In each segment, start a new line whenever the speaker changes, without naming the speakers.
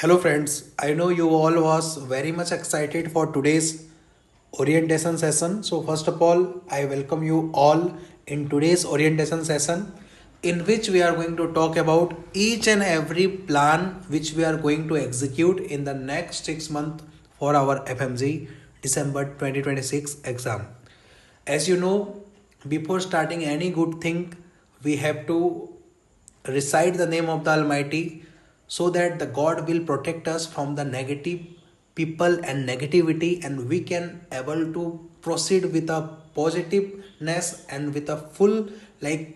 Hello friends, I know you all was very much excited for today's orientation session. So first of all, I welcome you all in today's orientation session in which we are going to talk about each and every plan which we are going to execute in the next 6 months for our FMG December 2026 exam. As you know, before starting any good thing, we have to recite the name of the Almighty so that the God will protect us from the negative people and negativity, and we can able to proceed with a positiveness and with a full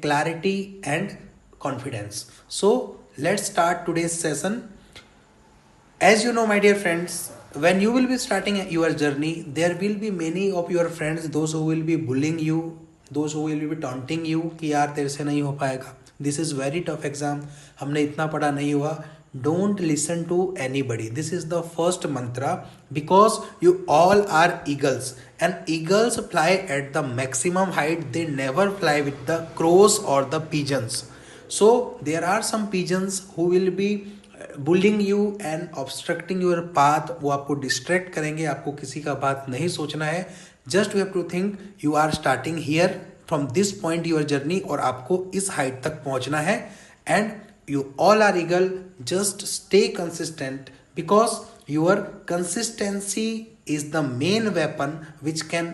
clarity and confidence. So let's start today's session. As you know, my dear friends, when you will be starting your journey, there will be many of your friends, those who will be bullying you, those who will be taunting you कि यार तेरे से नहीं हो पाएगा. This is very tough exam. हमने इतना पढ़ा नहीं हुआ. Don't listen to anybody. This is the first mantra because you all are eagles and eagles fly at the maximum height. They never fly with the crows or the pigeons. So there are some pigeons who will be bullying you and obstructing your path. वो आपको distract करेंगे. आपको किसी का बात नहीं सोचना है. Just you have to think you are starting here from this point your journey और आपको इस हाइट तक पहुंचना है. And you all are eagle. Just stay consistent because your consistency is the main weapon which can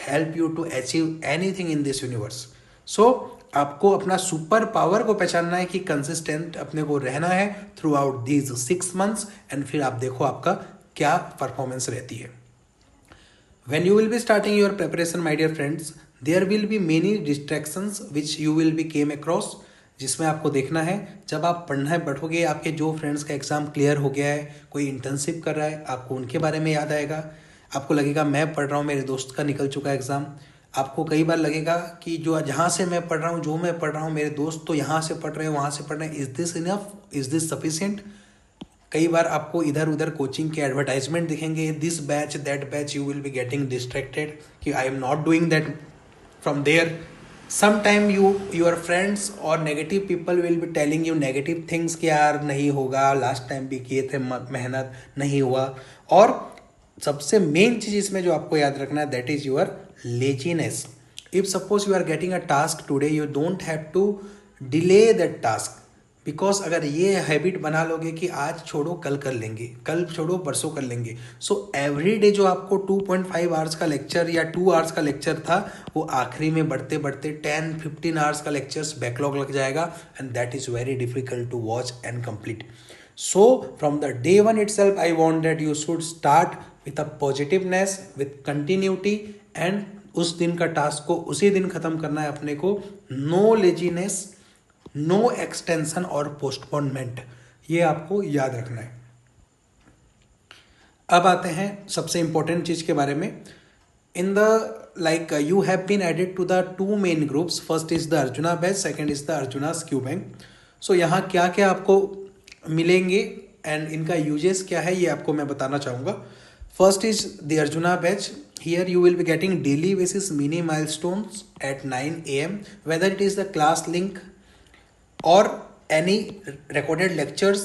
help you to achieve anything in this universe. So आपको अपना super power को पहचानना है कि कंसिस्टेंट अपने को रहना है through out these 6 months and फिर आप देखो आपका क्या परफॉर्मेंस रहती है. When you will be starting your preparation, my dear friends, there will be many distractions which you will be came across. जिसमें आपको देखना है जब आप पढ़ना है बैठोगे, आपके जो फ्रेंड्स का एग्जाम क्लियर हो गया है, कोई इंटर्नशिप कर रहा है, आपको उनके बारे में याद आएगा. आपको लगेगा मैं पढ़ रहा हूँ, मेरे दोस्त का निकल चुका है एग्जाम. आपको कई बार लगेगा कि जो जहाँ से मैं पढ़ रहा हूँ, जो मैं पढ़ रहा हूँ, मेरे दोस्त तो यहाँ से पढ़ रहे हैं, वहाँ से पढ़ रहे हैं. Is this enough? Is this sufficient? कई बार आपको इधर उधर कोचिंग के एडवर्टाइजमेंट दिखेंगे, this batch that batch. You will be getting distracted कि I am not doing that from there. Sometime your friends और negative people will be telling you negative things कि यार नहीं होगा, लास्ट टाइम भी किए थे मेहनत, नहीं हुआ. और सबसे मेन चीज इसमें जो आपको याद रखना है that is your laziness. If suppose you are getting a task today, you don't have to delay that task. Because अगर ये हैबिट बना लोगे कि आज छोड़ो कल कर लेंगे, कल छोड़ो परसों कर लेंगे, सो एवरी डे जो आपको 2.5 आवर्स का लेक्चर या 2 आवर्स का लेक्चर था, वो आखिरी में बढ़ते बढ़ते 10-15 आवर्स का लेक्चर्स बैकलॉग लग जाएगा and that is very difficult to watch and complete. So from the day one itself, I want that you should start with a positiveness, with continuity, and उस दिन का टास्क को उसी दिन खत्म करना है अपने को. नो लेजीनेस, नो एक्सटेंशन और पोस्टपोनमेंट, ये आपको याद रखना है. अब आते हैं सबसे इंपॉर्टेंट चीज के बारे में. In the you have been added to the 2 main groups. First is the Arjuna batch, second is the Arjuna Q Bank. So यहाँ क्या क्या आपको मिलेंगे एंड इनका यूजेस क्या है ये आपको मैं बताना चाहूँगा. First is the Arjuna batch. Here you will be getting daily basis mini milestones at 9 AM, whether it is the class link or any recorded lectures.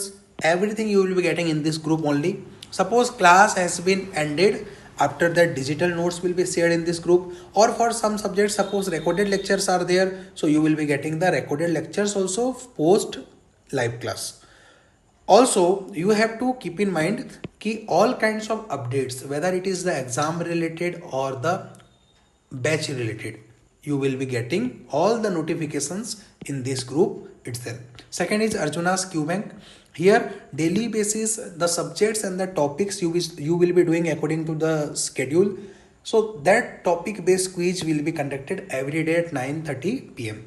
Everything you will be getting in this group only. Suppose class has been ended, after that digital notes will be shared in this group, or for some subjects suppose recorded lectures are there, so you will be getting the recorded lectures also post live class. Also you have to keep in mind कि all kinds of updates, whether it is the exam related or the batch related, you will be getting all the notifications in this group itself. Second is Arjuna's Q Bank. Here daily basis the subjects and the topics you will be doing according to the schedule. So that topic based quiz will be conducted every day at 9:30 PM.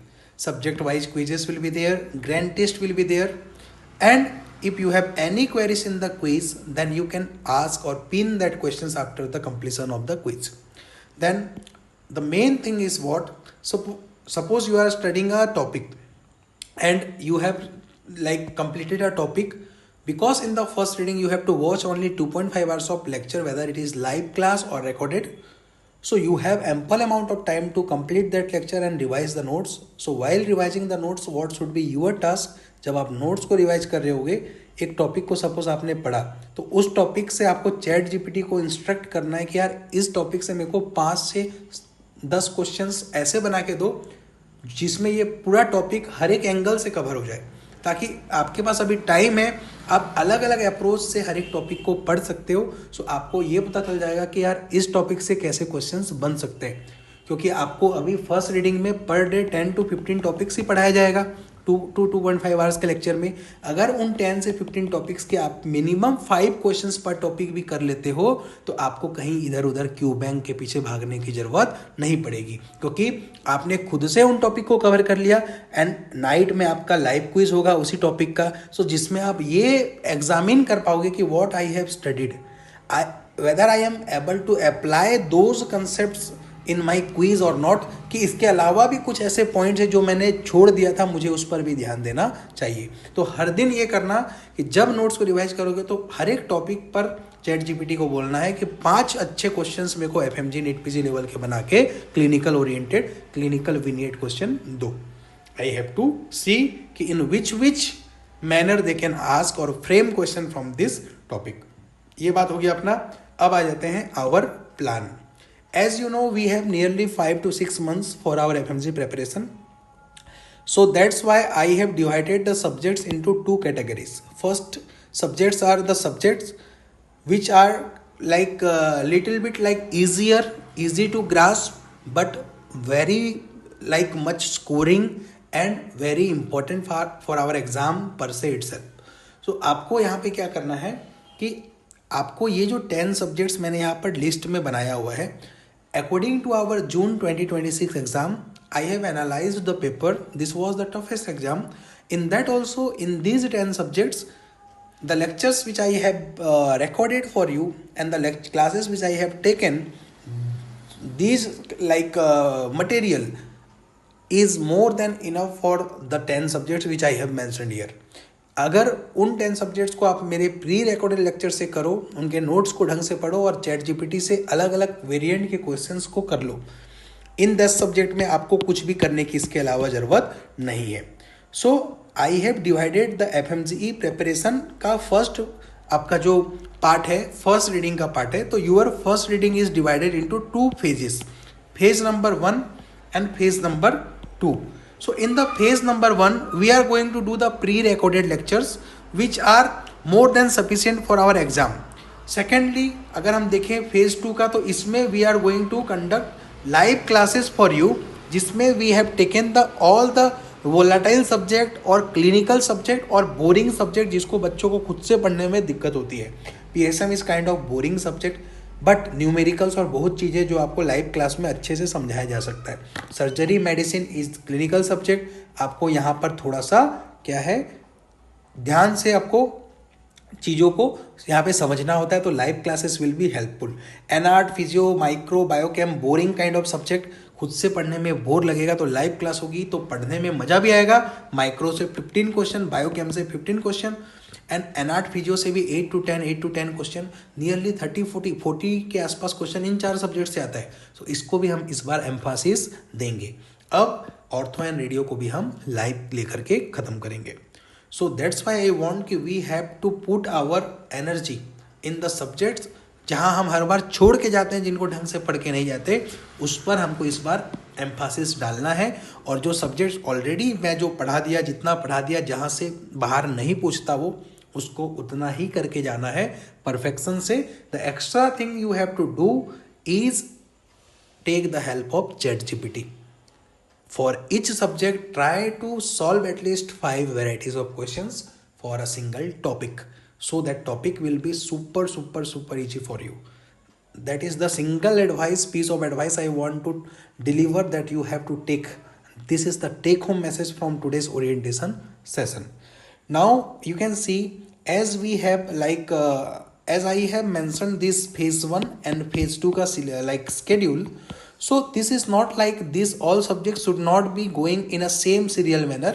Subject wise quizzes will be there, grand test will be there, and if you have any queries in the quiz, then you can ask or pin that questions after the completion of the quiz. Then the main thing is what? Suppose you are studying a topic and you have completed a topic, because in the first reading you have to watch only 2.5 hours of lecture, whether it is live class or recorded. So you have ample amount of time to complete that lecture and revise the notes. So while revising the notes, what should be your task? जब आप notes को revise कर रहे होगे, एक topic को suppose आपने पढ़ा, तो उस टॉपिक से आपको चैट जीपीटी को इंस्ट्रक्ट करना है कि यार इस टॉपिक से मेरे को 5 से 10 क्वेश्चंस ऐसे बना के दो जिसमें ये पूरा टॉपिक हर एक एंगल से कवर हो जाए, ताकि आपके पास अभी टाइम है, आप अलग अलग अप्रोच से हर एक टॉपिक को पढ़ सकते हो। सो आपको ये पता चल जाएगा कि यार इस टॉपिक से कैसे क्वेश्चंस बन सकते हैं, क्योंकि आपको अभी फर्स्ट रीडिंग में पर डे 10 to 15 टॉपिक्स ही पढ़ाया जाएगा 2.5 आवर्स के लेक्चर में। अगर उन 10 से 15 टॉपिक्स के आप मिनिमम 5 क्वेश्चंस पर टॉपिक भी कर लेते हो, तो आपको कहीं इधर उधर क्यू बैंक के पीछे भागने की जरूरत नहीं पड़ेगी, क्योंकि आपने खुद से उन टॉपिक को कवर कर लिया। एंड नाइट में आपका लाइव क्विज होगा उसी टॉपिक का, सो जिसमें आप ये एग्जामिन कर पाओगे कि what I have studied, whether I am able to apply those concepts in my quiz और नॉट, कि इसके अलावा भी कुछ ऐसे पॉइंट्स हैं जो मैंने छोड़ दिया था, मुझे उस पर भी ध्यान देना चाहिए। तो हर दिन ये करना कि जब नोट्स को रिवाइज करोगे तो हर एक टॉपिक पर चैट जीपीटी को बोलना है कि 5 अच्छे क्वेश्चंस मेरे को एफएमजी नीट पीजी लेवल के बना के clinical oriented clinical vignette question दो। आई हैव टू सी कि in which manner they can ask और frame question from this topic. ये बात होगी अपना। अब आ जाते हैं our plan. As you know, we have nearly 5 to 6 months for our FMG preparation. So that's why I have divided the subjects into 2 categories. First subjects are the subjects which are like little bit like easy to grasp, but very like much scoring and very important for our exam per se itself. So आपको यहाँ पे क्या करना है कि आपको ये जो 10 सब्जेक्ट्स मैंने यहाँ पर लिस्ट में बनाया हुआ है, according to our June 2026 exam, I have analyzed the paper. This was the toughest exam. In that also, in these 10 subjects, the lectures which I have recorded for you and the classes which I have taken, these like material is more than enough for the 10 subjects which I have mentioned here. अगर उन 10 subjects को आप मेरे pre recorded lecture से करो, उनके notes को ढंग से पढ़ो और चैट जीपीटी से अलग अलग वेरिएंट के क्वेश्चंस को कर लो, इन 10 सब्जेक्ट में आपको कुछ भी करने की इसके अलावा ज़रूरत नहीं है। So I have divided the FMGE preparation का फर्स्ट आपका जो पार्ट है, फर्स्ट रीडिंग का पार्ट है, तो your first reading is divided into 2 phases, phase number 1 and phase number 2. So in the phase number 1, we are going to do the pre-recorded lectures which are more than sufficient for our exam. Secondly, अगर हम देखें phase 2 का, तो इसमें we are going to conduct live classes for you, जिसमें we have taken the all the volatile subject और clinical subject और boring subject जिसको बच्चों को खुद से पढ़ने में दिक्कत होती है। PSM is kind of boring subject, but numericals और बहुत चीज़ें जो आपको लाइव क्लास में अच्छे से समझाया जा सकता है। Surgery medicine is clinical subject, आपको यहाँ पर थोड़ा सा क्या है, ध्यान से आपको चीज़ों को यहाँ पे समझना होता है, तो live classes will be helpful. Anat physio micro biochem boring kind of subject, खुद से पढ़ने में बोर लगेगा, तो लाइव क्लास होगी तो पढ़ने में मज़ा भी आएगा। माइक्रो से 15 क्वेश्चन, बायोकेम से 15 क्वेश्चन एंड एनआर्ट फिजियो से भी 8 to 10 क्वेश्चन, नियरली 30-40 के आसपास क्वेश्चन इन 4 सब्जेक्ट से आता है। तो इसको भी हम इस बार एम्फासिस देंगे। अब ऑर्थो एंड रेडियो को भी हम लाइव लेकर के ख़त्म करेंगे। So that's why I want कि we have to put our energy in the subjects जहाँ हम हर बार छोड़ के जाते हैं, जिनको ढंग से पढ़ के नहीं जाते, उस पर हमको इस बार एम्फासिस डालना है। और जो सब्जेक्ट्स ऑलरेडी मैं जो पढ़ा दिया, जितना पढ़ा दिया, जहाँ से बाहर नहीं पूछता वो, उसको उतना ही करके जाना है परफेक्शन से। The extra thing you have to do is take the help of ChatGPT. For each subject, try to solve at least 5 varieties of questions for a single topic, so that topic will be super easy for you. That is the single piece of advice I want to deliver, that you have to take. This is the take home message from today's orientation session. Now you can see, as we have as I have mentioned this phase 1 and phase 2 ka like schedule. So this is not like this all subjects should not be going in a same serial manner.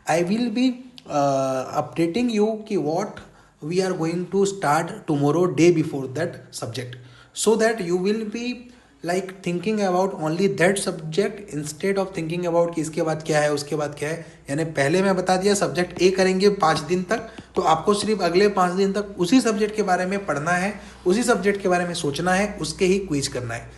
I will be updating you ki what we are going to start tomorrow day before that subject, so that you will be like thinking about only that subject instead of thinking about कि इसके बाद क्या है, उसके बाद क्या है। यानी पहले मैं बता दिया सब्जेक्ट ए करेंगे 5 दिन तक, तो आपको सिर्फ अगले 5 दिन तक उसी सब्जेक्ट के बारे में पढ़ना है, उसी सब्जेक्ट के बारे में सोचना है, उसके ही क्विज करना है।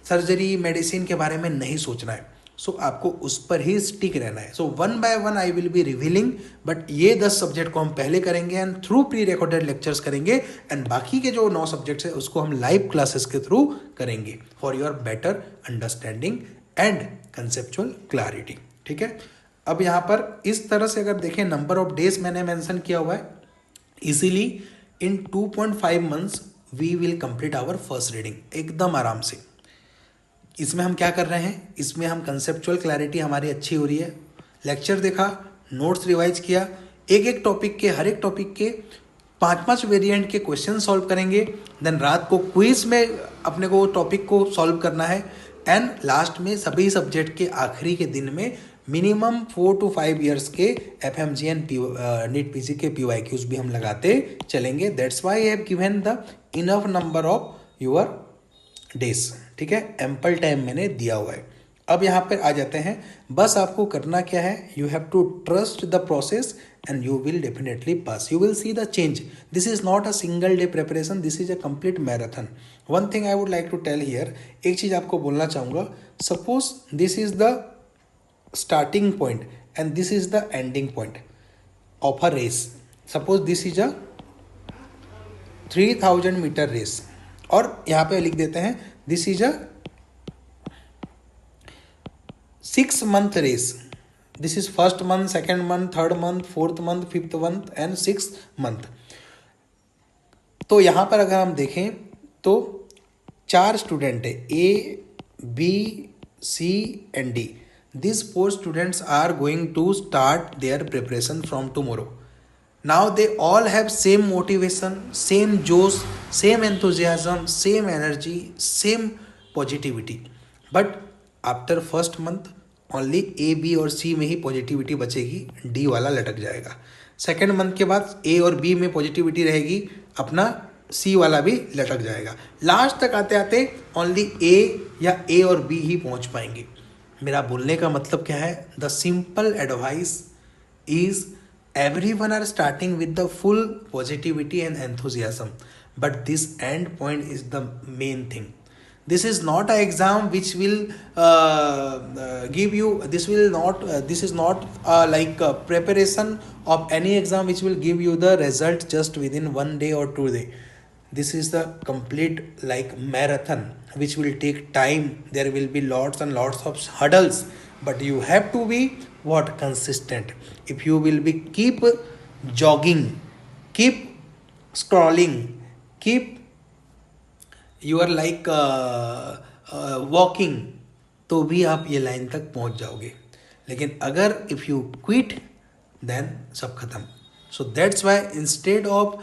सर्जरी मेडिसिन के बारे में नहीं सोचना है। सो आपको उस पर ही स्टिक रहना है। So one by one I will be revealing, but ये 10 सब्जेक्ट को हम पहले करेंगे and through pre recorded lectures करेंगे, एंड बाकी के जो 9 सब्जेक्ट्स है उसको हम लाइव क्लासेस के थ्रू करेंगे for your better understanding and conceptual clarity. ठीक है, अब यहाँ पर इस तरह से अगर देखें, नंबर ऑफ डेज मैंने मेंशन किया हुआ है। Easily in 2.5 months we will complete our first reading, एकदम आराम से। इसमें हम क्या कर रहे हैं, इसमें हम कंसेप्चुअल क्लैरिटी हमारी अच्छी हो रही है, लेक्चर देखा, नोट्स रिवाइज किया, एक एक टॉपिक के, हर एक टॉपिक के 5-5 वेरिएंट के क्वेश्चन सॉल्व करेंगे। देन रात को क्विज में अपने को टॉपिक को सॉल्व करना है, एंड लास्ट में सभी सब्जेक्ट के आखिरी के दिन में मिनिमम 4 to 5 ईयर्स के FMG एंड नीट पीजी के PYQs भी हम लगाते चलेंगे। That's why I have given the enough number of your days. ठीक है, एम्पल टाइम मैंने दिया हुआ है। अब यहाँ पर आ जाते हैं, बस आपको करना क्या है, you have to trust the process and you will definitely pass, you will see the change. This is not a single day preparation, this is a complete marathon. One thing I would like to tell here, एक चीज आपको बोलना चाहूँगा, suppose this is the starting point and this is the ending point of a race. Suppose this is a 3000 metre race, और यहाँ पे लिख देते हैं this is a 6 month race. This is first month, second month, third month, fourth month, fifth month and 6th month. तो यहाँ पर अगर हम देखें तो 4 स्टूडेंट है, A, B, C and D। These 4 students are going to start their preparation from tomorrow. Now they all have same motivation, same josh, same enthusiasm, same energy, same positivity. But after first month only A, B और C में ही positivity बचेगी, D वाला लटक जाएगा। Second month के बाद A और B में पॉजिटिविटी रहेगी, अपना C वाला भी लटक जाएगा। लास्ट तक आते आते ओनली A या A और B ही पहुंच पाएंगे। मेरा बोलने का मतलब क्या है, the simple advice is everyone are starting with the full positivity and enthusiasm, but this end point is the main thing. This is not an exam which will give you, this is not like a preparation of any exam which will give you the result just within 1 day or 2 day. This is the complete like marathon which will take time. There will be lots and lots of hurdles, but you have to be what, consistent. If you will be keep jogging, keep scrolling, keep you are like walking, तो भी आप ये line तक पहुंच जाओगे। लेकिन अगर if you quit then सब खत्म। So that's why instead of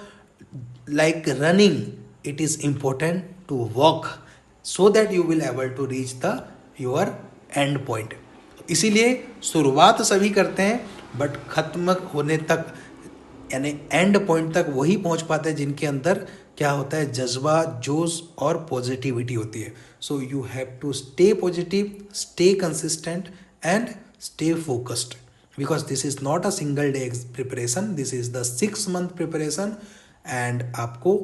like running, it is important to walk so that you will able to reach the your end point. इसीलिए शुरुआत सभी करते हैं, बट खत्म होने तक यानी एंड पॉइंट तक वही पहुंच पाते हैं जिनके अंदर क्या होता है, जज्बा, जोश और पॉजिटिविटी होती है। So you have to stay positive, stay consistent and stay focused, because this is not a single day preparation, this is the 6 month preparation. And आपको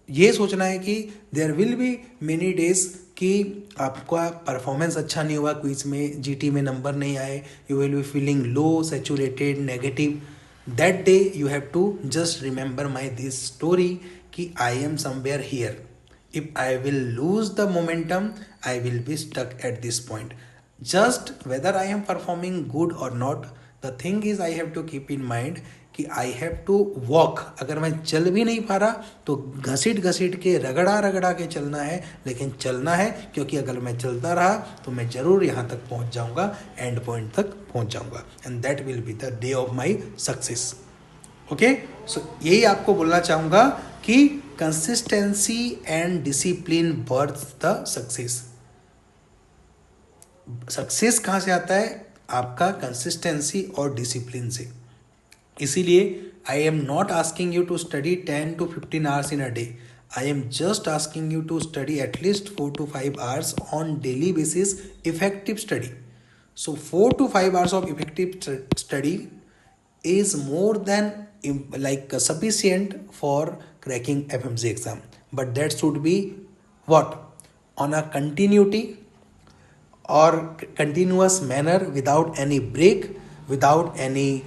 ये सोचना है कि there will be many days कि आपका performance अच्छा नहीं हुआ, क्विज में, जीटी में नंबर नहीं आए, you will be feeling low, saturated, negative. That day you have to just remember my this story कि I am somewhere here. If I will lose the momentum, I will be stuck at this point. Just whether I am performing good or not, the thing is I have to keep in mind कि I have to walk. अगर मैं चल भी नहीं पा रहा तो घसीट घसीट के, रगड़ा रगड़ा के चलना है, लेकिन चलना है, क्योंकि अगर मैं चलता रहा तो मैं ज़रूर यहाँ तक पहुँच जाऊँगा, एंड पॉइंट तक पहुँच जाऊँगा, and that will be the day of my success. Okay, so यही आपको बोलना चाहूँगा कि consistency and discipline birth the success. Success कहाँ से आता है, आपका कंसिस्टेंसी और डिसिप्लिन से। इसीलिए I am not asking you to study 10 to 15 hours in a day, I am just asking you to study at least 4 to 5 hours on daily basis, effective study. So 4 to 5 hours of effective study is more than sufficient for cracking FMC exam. But that should be what? On a continuity or continuous manner, without any break, without any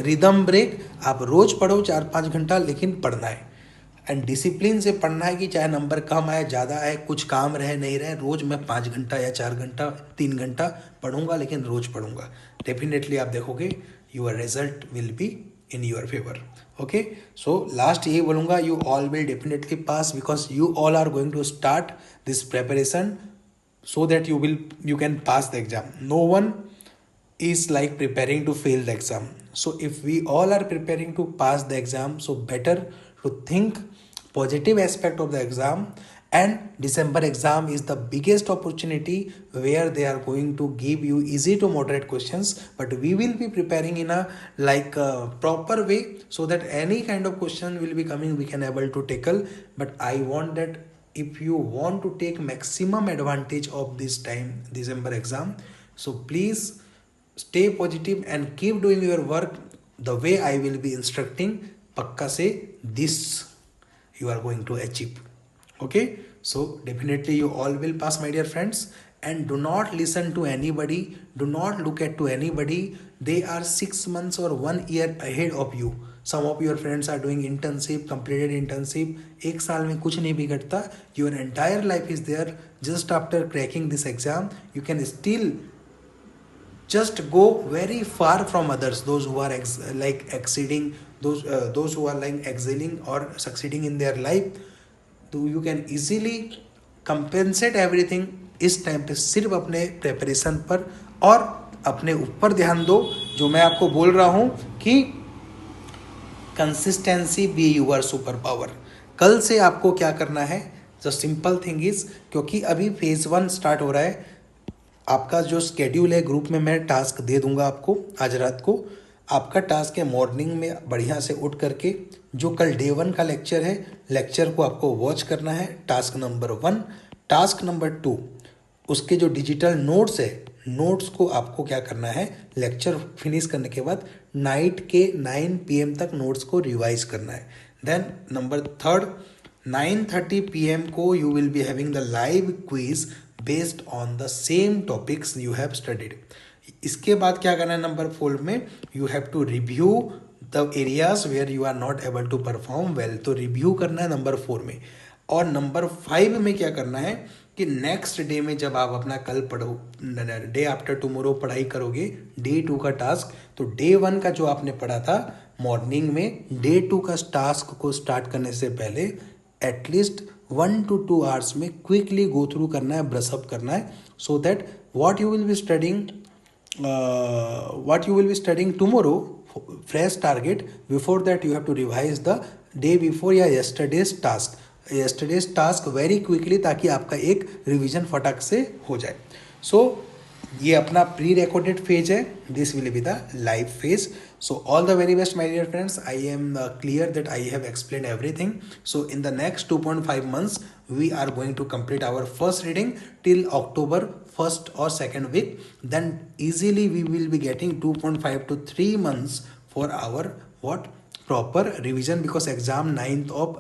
rhythm break. आप रोज पढ़ो 4-5 घंटा, लेकिन पढ़ना है and discipline से पढ़ना है कि चाहे नंबर कम आए ज़्यादा आए, कुछ काम रहे नहीं रहे, रोज मैं 5 घंटा या 4 घंटा 3 घंटा पढ़ूंगा, लेकिन रोज पढ़ूंगा. डेफिनेटली आप देखोगे your result will be in your favour. Okay, so last यही बोलूँगा, you all will definitely pass because you all are going to start this preparation so that you can pass the exam. No one is like preparing to fail the exam. So if we all are preparing to pass the exam, so better to think positive aspect of the exam. And December exam is the biggest opportunity where they are going to give you easy to moderate questions, but we will be preparing in a proper way so that any kind of question will be coming we can able to tackle. But I want that if you want to take maximum advantage of this time December exam, so please stay positive and keep doing your work the way I will be instructing. Pakka se this you are going to achieve. Okay, so definitely you all will pass, my dear friends. And do not listen to anybody, do not look at to anybody. They are 6 months or 1 year ahead of you. Some of your friends are doing internship, completed internship. एक साल में कुछ नहीं बिगड़ता. Your entire life is there. Just after cracking this exam, you can still just go very far from others. Those who are exceeding, those who are like excelling or succeeding in their life. तो you can easily compensate everything. इस time पे सिर्फ अपने preparation पर और अपने ऊपर ध्यान दो. जो मैं आपको बोल रहा हूँ कि consistency be your super power. कल से आपको क्या करना है, द सिंपल थिंग इज, क्योंकि अभी फेज 1 स्टार्ट हो रहा है. आपका जो स्केड्यूल है ग्रुप में मैं टास्क दे दूंगा आपको आज रात को. आपका टास्क है मॉर्निंग में बढ़िया से उठ करके जो कल डे 1 का लेक्चर है, लेक्चर को आपको वॉच करना है. Task number 1. टास्क नंबर 2, उसके जो डिजिटल नोट्स है, नोट्स को आपको क्या करना है, लेक्चर फिनिश करने के बाद नाइट के 9 PM तक नोट्स को रिवाइज करना है. देन नंबर 3, 9:30 PM को you will be having the live quiz based on the same topics you have studied. इसके बाद क्या करना है, नंबर 4 में you have to review the areas where you are not able to perform well. तो review करना है number 4 में. और नंबर 5 में क्या करना है कि नेक्स्ट डे में जब आप अपना कल पढ़ो, डे आफ्टर टुमारो पढ़ाई करोगे डे 2 का टास्क, तो डे 1 का जो आपने पढ़ा था मॉर्निंग में, डे 2 का टास्क को स्टार्ट करने से पहले एटलीस्ट 1 to 2 आवर्स में क्विकली गो थ्रू करना है, ब्रशअप करना है, so that what you will be studying tomorrow, fresh target. Before that you have to revise the day before या yesterday's task very quickly, ताकि आपका एक रिवीजन फटाक से हो जाए. सो ये अपना प्री रिकॉर्डेड फेज है. This will be the live phase. So all the very best, my dear friends. I am clear that I have explained everything. So in the next 2.5 months, we are going to complete our first reading till October 1st or 2nd week. Then easily we will be getting 2.5 to 3 months for our proper revision, because exam 9th of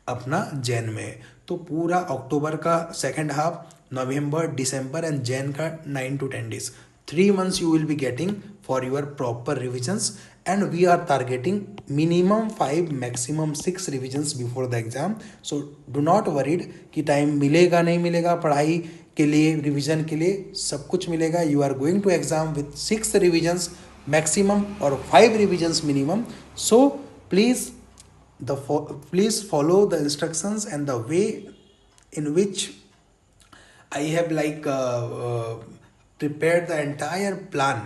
अपना जैन में है. तो पूरा अक्टूबर का second half, November, December and Jain का 9 to 10 days, 3 months you will be getting for your proper revisions. And we are targeting minimum 5, maximum 6 revisions before the exam. So do not worried कि time मिलेगा नहीं मिलेगा पढ़ाई के लिए, revision के लिए सब कुछ मिलेगा. You are going to exam with 6 revisions maximum or 5 revisions minimum. So please follow the instructions and the way in which I have prepared the entire plan.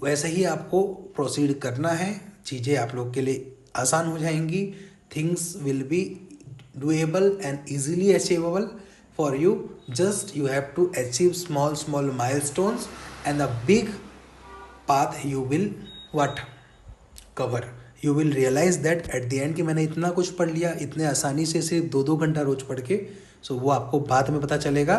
वैसे ही आपको प्रोसीड करना है. चीज़ें आप लोग के लिए आसान हो जाएंगी. Things will be doable and easily achievable for you. Just you have to achieve small milestones and a big path you will cover. You will realise that at the end कि मैंने इतना कुछ पढ़ लिया इतने आसानी से सिर्फ 2-2 घंटा रोज पढ़ के. सो वो आपको बाद में पता चलेगा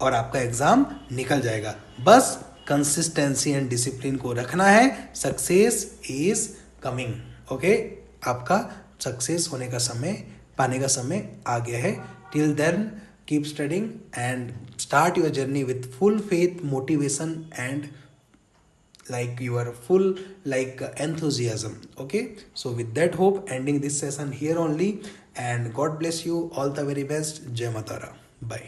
और आपका एग्जाम निकल जाएगा. बस कंसिस्टेंसी एंड डिसिप्लिन को रखना है. Success is coming. ओके, आपका सक्सेस होने का समय, पाने का समय आ गया है. Till then keep studying and start your journey with full faith, motivation and like your full like enthusiasm. Okay, so with that hope ending this session here only, and God bless you all. The very best. Jai Matara. Bye.